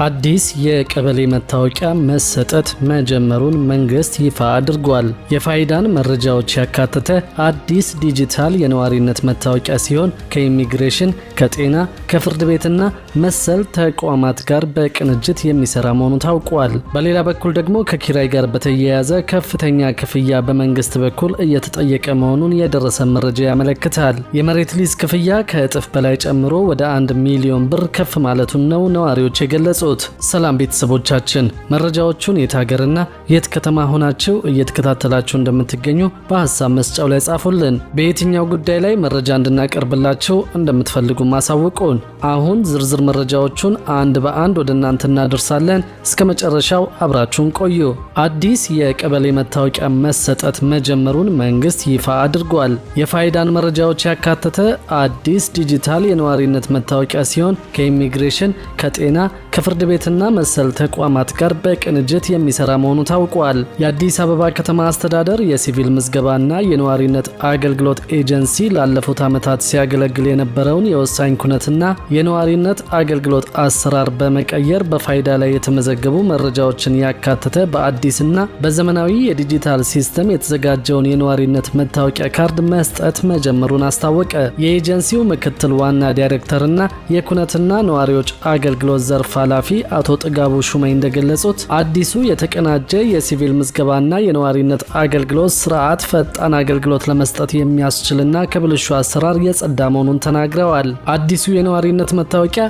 አዲስ የቀበሌ መታወቂያ መሰጠት መጀመሩን መንግስት ይፋ አድርጓል። የፋይዳን መረጃዎች ያካተተ አዲስ ዲጂታል የነዋሪነት መታወቂያ ሲሆን ከኢሚግሬሽን፣ ከጤና፣ ከፍርድ ቤትና መሰል ተቋማት ጋር በቅንጅት የሚሰራ መሆኑ ታውቋል። በሌላ በኩል ደግሞ ከኪራይ ጋር በተያያዘ ከፍተኛ ክፍያ በመንግስት በኩል እየተጠየቀ መሆኑን የደረሰ መረጃ ያመለክታል። የመሬት ሊዝ ክፍያ ከእጥፍ በላይ ጨምሮ ወደ 1 ሚሊዮን ብር ከፍ ማለቱን ነው ነዋሪዎች የገለጹት። ሰላም ቤተሰቦቻችን፣ መረጃዎቹን የት ሀገርና የት ከተማ ሆናችሁ እየተከታተላችሁ እንደምትገኙ በሀሳብ መስጫው ላይ ጻፉልን። በየትኛው ጉዳይ ላይ መረጃ እንድናቀርብላችሁ እንደምትፈልጉ ማሳውቁን። አሁን ዝርዝር መረጃዎቹን አንድ በአንድ ወደ እናንተ እናደርሳለን። እስከ መጨረሻው አብራችሁን ቆዩ። አዲስ የቀበሌ መታወቂያ መሰጠት መጀመሩን መንግስት ይፋ አድርጓል። የፋይዳን መረጃዎች ያካተተ አዲስ ዲጂታል የነዋሪነት መታወቂያ ሲሆን ከኢሚግሬሽን፣ ከጤና፣ ከፍርድ ቤትና መሰል ተቋማት ጋር በቅንጅት የሚሰራ መሆኑ ታውቋል። የአዲስ አበባ ከተማ አስተዳደር የሲቪል ምዝገባና የነዋሪነት አገልግሎት ኤጀንሲ ላለፉት ዓመታት ሲያገለግል የነበረውን የወሳኝ ኩነትና የነዋሪነት አገልግሎት አሰራር በመቀየር በፋይዳ ላይ የተመዘገቡ መረጃዎችን ያካተተ በአዲስና በዘመናዊ የዲጂታል ሲስተም የተዘጋጀውን የነዋሪነት መታወቂያ ካርድ መስጠት መጀመሩን አስታወቀ። የኤጀንሲው ምክትል ዋና ዳይሬክተርና የኩነትና ነዋሪዎች አገልግሎት ዘርፍ ኃላፊ አቶ ጥጋቡ ሹመይ እንደገለጹት አዲሱ የተቀናጀ የሲቪል ምዝገባና የነዋሪነት አገልግሎት ስርዓት ፈጣን አገልግሎት ለመስጠት የሚያስችልና ከብልሹ አሰራር የጸዳ መሆኑን ተናግረዋል። አዲሱ የነዋሪነት መታወቂያ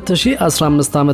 ከ2015 ዓ.ም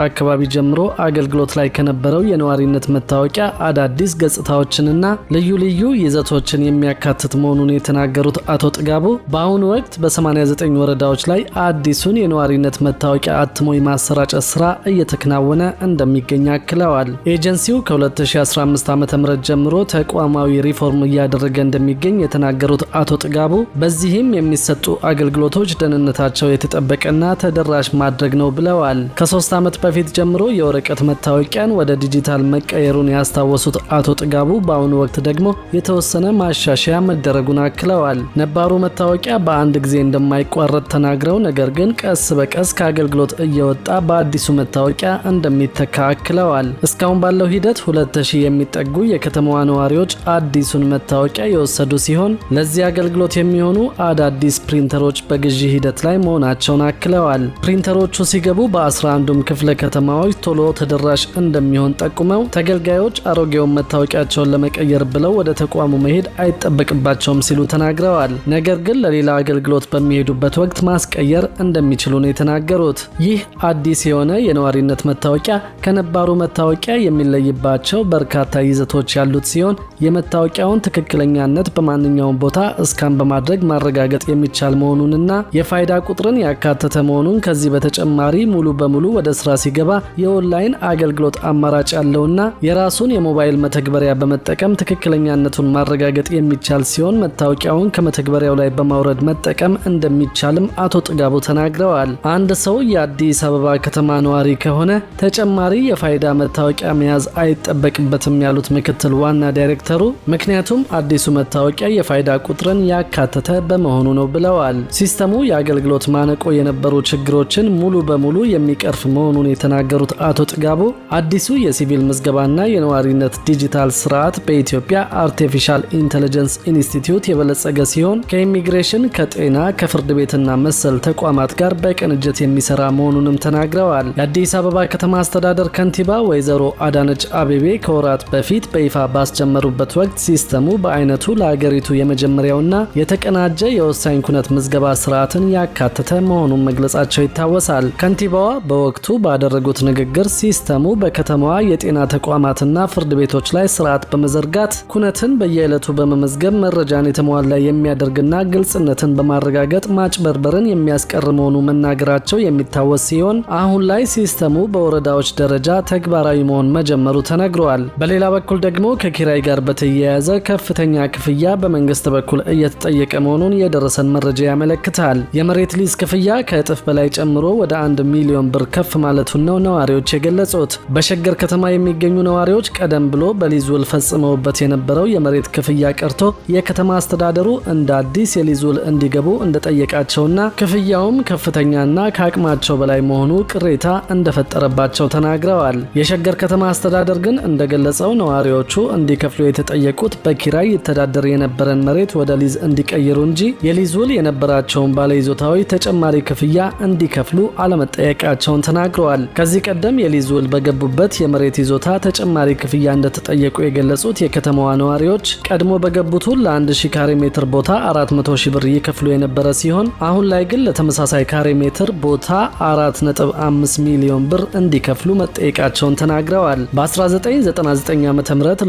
አካባቢ ጀምሮ አገልግሎት ላይ ከነበረው የነዋሪነት መታወቂያ አዳዲስ ገጽታዎችንና ልዩ ልዩ ይዘቶችን የሚያካትት መሆኑን የተናገሩት አቶ ጥጋቡ በአሁኑ ወቅት በ89 ወረዳዎች ላይ አዲሱን የነዋሪነት መታወቂያ አትሞ የማሰራጨት ስራ እየተከናወነ እንደሚገኝ አክለዋል። ኤጀንሲው ከ2015 ዓ.ም ጀምሮ ተቋማዊ ሪፎርም እያደረገ እንደሚገኝ የተናገሩት አቶ ጥጋቡ በዚህም የሚሰጡ አገልግሎቶች ደህንነታቸው የተጠበቀና ተደራሽ ማድረግ ነው ብለዋል። ከ3 ዓመት በፊት ጀምሮ የወረቀት መታወቂያን ወደ ዲጂታል መቀየሩን ያስታወሱት አቶ ጥጋቡ በአሁኑ ወቅት ደግሞ የተወሰነ ማሻሻያ መደረጉን አክለዋል። ነባሩ መታወቂያ በአንድ ጊዜ እንደማይቋረጥ ተናግረው ነገር ግን ቀስ በቀስ ከአገልግሎት እየወጣ በአዲሱ መታወቂያ እንደሚተካ አክለዋል። እስካሁን ባለው ሂደት 2000 የሚጠጉ የከተማዋ ነዋሪዎች አዲሱን መታወቂያ የወሰዱ ሲሆን ለዚህ አገልግሎት የሚሆኑ አዳዲስ ፕሪንተሮች በግዢ ሂደት ላይ መሆናቸውን አክለዋል። ፕሪንተሮቹ ሲገቡ በ11ዱም ክፍለ ከተማዎች ቶሎ ተደራሽ እንደሚሆን ጠቁመው ተገልጋዮች አሮጌውን መታወቂያቸውን ለመቀየር ብለው ወደ ተቋሙ መሄድ አይጠበቅባቸውም ሲሉ ተናግረዋል። ነገር ግን ለሌላ አገልግሎት በሚሄዱበት ወቅት ማስቀየር እንደሚችሉ ነው የተናገሩት። ይህ አዲስ የሆነ የነዋሪነት መታወቂያ ከነባሩ መታወቂያ የሚለይባቸው በርካታ ይዘቶች ያሉት ሲሆን የመታወቂያውን ትክክለኛነት በማንኛውም ቦታ እስካን በማድረግ ማረጋገጥ የሚቻል መሆኑንና የፋይዳ ቁጥርን ያካተተ መሆኑን ከዚህ በተጨማሪ ሙሉ በሙሉ ወደ ስራ ሲገባ የኦንላይን አገልግሎት አማራጭ ያለውና የራሱን የሞባይል መተግበሪያ በመጠቀም ትክክለኛነቱን ማረጋገጥ የሚቻል ሲሆን መታወቂያውን ከመተግበሪያው ላይ በማውረድ መጠቀም እንደሚቻልም አቶ ጥጋቡ ተናግረዋል። አንድ ሰው የአዲስ አበባ ከተማ ነዋሪ ከሆነ ተጨማሪ የፋይዳ መታወቂያ መያዝ አይጠበቅበትም ያሉት ምክትል ዋና ዳይሬክተሩ ምክንያቱም አዲሱ መታወቂያ የፋይዳ ቁጥርን ያካተተ በመሆኑ ነው ብለዋል። ሲስተሙ የአገልግሎት ማነቆ የነበሩ ችግሮችን ሙሉ በሙሉ የሚቀርፍ መሆኑን የተናገሩት አቶ ጥጋቡ አዲሱ የሲቪል ምዝገባና የነዋሪነት ዲጂታል ስርዓት በኢትዮጵያ አርቲፊሻል ኢንተለጀንስ ኢንስቲትዩት የበለጸገ ሲሆን ከኢሚግሬሽን፣ ከጤና፣ ከፍርድ ቤትና መሰል ተቋማት ጋር በቅንጅት የሚሰራ መሆኑንም ተናግረዋል። የአዲስ አበባ ከተማ አስተዳደር ከንቲባ ወይዘሮ አዳነች አቤቤ ከወራት በፊት በይፋ ባስጀመሩበት ወቅት ሲስተሙ በአይነቱ ለሀገሪቱ የመጀመሪያውና የተቀናጀ የወሳኝ ኩነት ምዝገባ ስርዓትን ያካተተ መሆኑን መግለጻቸው ይታወሳል። ከንቲባዋ በወቅቱ ባደረጉት ንግግር ሲስተሙ በከተማዋ የጤና ተቋማትና ፍርድ ቤቶች ላይ ስርዓት በመዘርጋት ኩነትን በየዕለቱ በመመዝገብ መረጃን የተሟላ የሚያደርግና ግልጽነትን በማረጋገጥ ማጭበርበርን የሚያስቀር መሆኑ መናገራቸው የሚታወስ ሲሆን አሁን ላይ ሲስተሙ በወረዳዎች ደረጃ ተግባራዊ መሆን መጀመሩ ተነግሯል። በሌላ በኩል ደግሞ ከኪራይ ጋር በተያያዘ ከፍተኛ ክፍያ በመንግስት በኩል እየተጠየቀ መሆኑን የደረሰን መረጃ ያመለክታል። የመሬት ሊዝ ክፍያ ከእጥፍ በላይ ጨምሮ ወደ 1 ሚሊዮን ብር ከፍ ማለቱን ነው ነዋሪዎች የገለጹት። በሸገር ከተማ የሚገኙ ነዋሪዎች ቀደም ብሎ በሊዝ ውል ፈጽመውበት የነበረው የመሬት ክፍያ ቀርቶ የከተማ አስተዳደሩ እንደ አዲስ የሊዝ ውል እንዲገቡ እንደጠየቃቸውና ክፍያውም ከፍተኛና ከአቅማቸው በላይ መሆኑ ቅሬታ እንደፈጠረባቸው ተናግረዋል። የሸገር ከተማ አስተዳደር ግን እንደገለጸው ነዋሪዎቹ እንዲከፍሉ የተጠየቁት በኪራይ ይተዳደር የነበረን መሬት ወደ ሊዝ እንዲቀይሩ እንጂ የሊዝ ውል የነበራቸውን ባለይዞታዎች ተጨማሪ ክፍያ እንዲከፍሉ አለመጠየቃቸውን ተናግረዋል። ከዚህ ቀደም የሊዝ ውል በገቡበት የመሬት ይዞታ ተጨማሪ ክፍያ እንደተጠየቁ የገለጹት የከተማዋ ነዋሪዎች ቀድሞ በገቡት ውል ለ1000 ካሬ ሜትር ቦታ 400 ሺህ ብር ይከፍሉ የነበረ ሲሆን አሁን ላይ ግን ለተመሳሳይ ካሬ ሜትር ቦታ 4.5 ሚሊዮን ብር እንዲከፍሉ መጠየቃቸውን ተናግረዋል። በ1999 ዓ.ም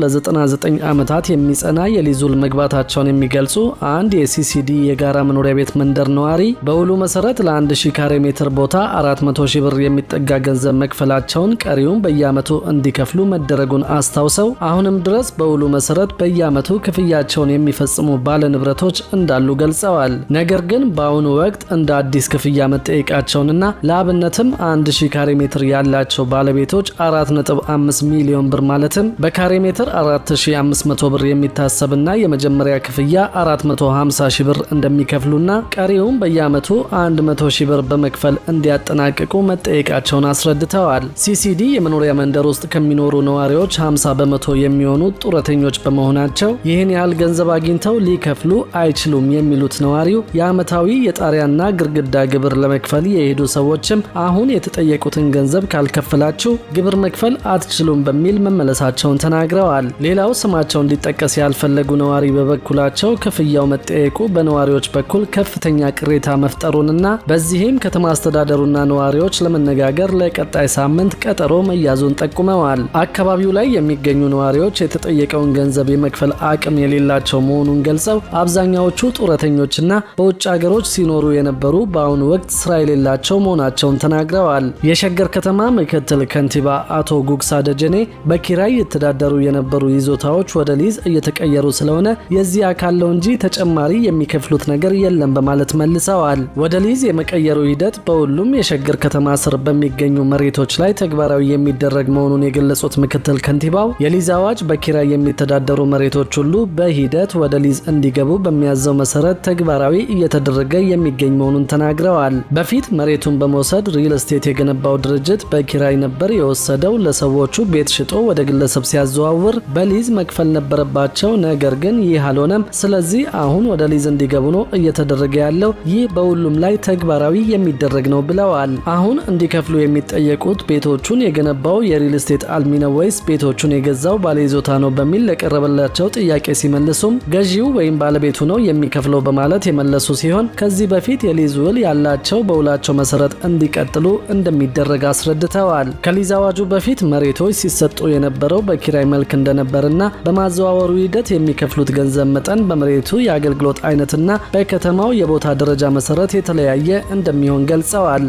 ለ99 ዓመታት የሚጸና የሊዝ ውል መግባታቸውን የሚገልጹ አንድ የሲሲዲ የጋራ መኖሪያ ቤት መንደር ነዋሪ በውሉ መሰረት ለ1000 ካሬ ሜትር ቦታ 400 ሺህ ብር የሚጠጋ ገንዘብ መክፈላቸውን ቀሪውን በየዓመቱ እንዲከፍሉ መደረጉን አስታውሰው አሁንም ድረስ በውሉ መሰረት በየዓመቱ ክፍያቸውን የሚፈጽሙ ባለ ንብረቶች እንዳሉ ገልጸዋል። ነገር ግን በአሁኑ ወቅት እንደ አዲስ ክፍያ መጠየቃቸውንና ለአብነትም 1000 ካሬ ሜትር ያላቸው ባለቤቶች 4.5 ሚሊዮን ብር ማለትም በካሬ ሜትር 4500 ብር የሚታሰብና የመጀመሪያ ክፍያ 450 ሺህ ብር እንደሚከፍሉና ቀሪውን በየዓመቱ 100 ሺህ ብር በመክፈል እንዲያጠናቅቁ መጠየቃቸውን አስረድተዋል። ሲሲዲ የመኖሪያ መንደር ውስጥ ከሚኖሩ ነዋሪዎች 50 በመቶ የሚሆኑት ጡረተኞች በመሆናቸው ይህን ያህል ገንዘብ አግኝተው ሊከፍሉ አይችሉም የሚሉት ነዋሪው የዓመታዊ የጣሪያና ግድግዳ ግብር ለመክፈል የሄዱ ሰዎችም አሁን የተጠየቁትን ገንዘብ ካልከፈላችሁ ግብር መክፈል አትችሉም በሚል መመለሳቸውን ተናግረዋል። ሌላው ስማቸው እንዲጠቀስ ያልፈለጉ ነዋሪ በበኩላቸው ክፍያው መጠየቁ በነዋሪዎች በኩል ከፍተኛ ቅሬታ መፍጠሩንና በዚህም ከተማ አስተዳደሩና ነዋሪዎች ለመነጋገር ለቀጣይ ሳምንት ቀጠሮ መያዙን ጠቁመዋል። አካባቢው ላይ የሚገኙ ነዋሪዎች የተጠየቀውን ገንዘብ የመክፈል አቅም የሌላቸው መሆኑን ገልጸው አብዛኛዎቹ ጡረተኞችና በውጭ ሀገሮች ሲኖሩ የነበሩ በአሁኑ ወቅት ስራ የሌላቸው መሆናቸውን ተናግረዋል። የሸገር ከተማ ምክትል ከንቲባ አቶ ጉግሳ ደጀኔ በኪራይ የተዳደሩ የነበሩ ይዞታዎች ወደ ሊዝ እየተቀየሩ ስለሆነ የዚህ አካል ነው እንጂ ተጨማሪ የሚከፍሉት ነገር የለም በማለት መልሰዋል። ወደ ሊዝ የመቀየሩ ሂደት በሁሉም የሸገር ከተማ ስር በሚገኙ መሬቶች ላይ ተግባራዊ የሚደረግ መሆኑን የገለጹት ምክትል ከንቲባው የሊዝ አዋጅ በኪራይ የሚተዳደሩ መሬቶች ሁሉ በሂደት ወደ ሊዝ እንዲገቡ በሚያዘው መሰረት ተግባራዊ እየተደረገ የሚገኝ መሆኑን ተናግረዋል። በፊት መሬቱን በመውሰድ ሪል ስቴት የገነባው ድርጅት በኪራይ ነበር የወሰደው። ለሰዎቹ ቤት ሽጦ ወደ ግለሰብ ሲያዘዋውር በሊዝ መክፈል ነበረባቸው። ነገር ግን ይህ አልሆነም። ስለዚህ አሁን ወደ ሊዝ እንዲገቡ ነው እየተደረገ ያለው። ይህ በሁሉም ላይ ተግባራዊ የሚደረግ ነው ብለዋል። አሁን እንዲከፍሉ የሚጠየቁት ቤቶቹን የገነባው የሪል ስቴት አልሚ ነው ወይስ ቤቶቹን የገዛው ባለይዞታ ነው በሚል ለቀረበላቸው ጥያቄ ሲመልሱም ገዢው ወይም ባለቤቱ ነው የሚከፍለው በማለት የመለሱ ሲሆን ከዚህ በፊት የሊዝ ውል ያላቸው በውላቸው መሰረት እንዲቀጥሉ እንደሚደረግ አስረድተዋል። ከሊዝ አዋጁ በፊት መሬቶች ሲሰጡ የነበረው በኪራይ መልክ እንደነበርና በማዘዋወሩ ሂደት የሚከፍሉት ገንዘብ መጠን በመሬቱ የአገልግሎት አይነትና በከተማው የቦታ ደረጃ መሰረት የተለያየ እንደሚሆን ገልጸዋል።